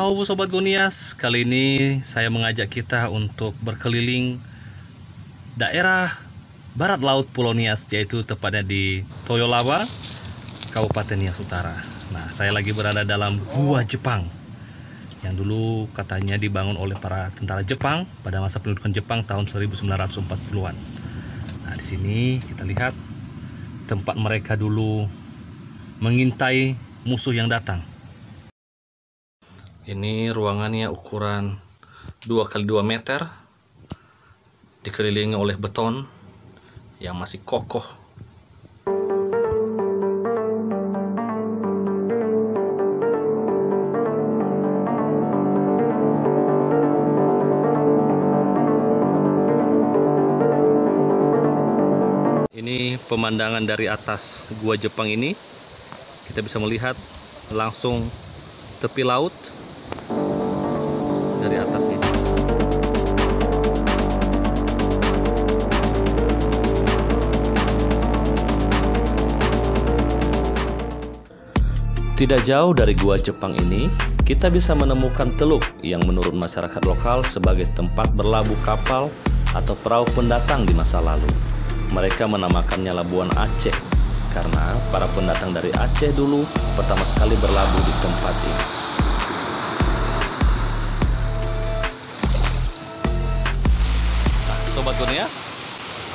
Ciao Sobat Gonias, kali ini saya mengajak kita untuk berkeliling daerah barat laut Pulau Nias, yaitu tepatnya di Toyolaba, Kabupaten Nias Utara. Nah, saya lagi berada dalam Gua Jepang yang dulu katanya dibangun oleh para tentara Jepang pada masa pendudukan Jepang tahun 1940-an. Nah, di sini kita lihat tempat mereka dulu mengintai musuh yang datang. Ini ruangannya ukuran 2x2 meter, dikelilingi oleh beton yang masih kokoh. Ini pemandangan dari atas Gua Jepang ini. Kita bisa melihat langsung tepi laut dari atas ini. Tidak jauh dari Gua Jepang ini, kita bisa menemukan teluk yang menurut masyarakat lokal sebagai tempat berlabuh kapal atau perahu pendatang di masa lalu. Mereka menamakannya Labuan Aceh karena para pendatang dari Aceh dulu pertama sekali berlabuh di tempat ini. Nah, Sobat Gonias,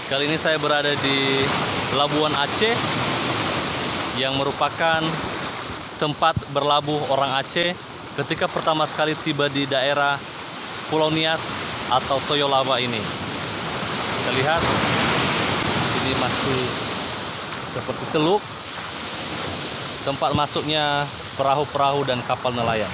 kali ini saya berada di Labuan Aceh yang merupakan tempat berlabuh orang Aceh ketika pertama sekali tiba di daerah Pulau Nias atau Toyolaba ini. Kita lihat ini masih seperti teluk, tempat masuknya perahu-perahu dan kapal nelayan.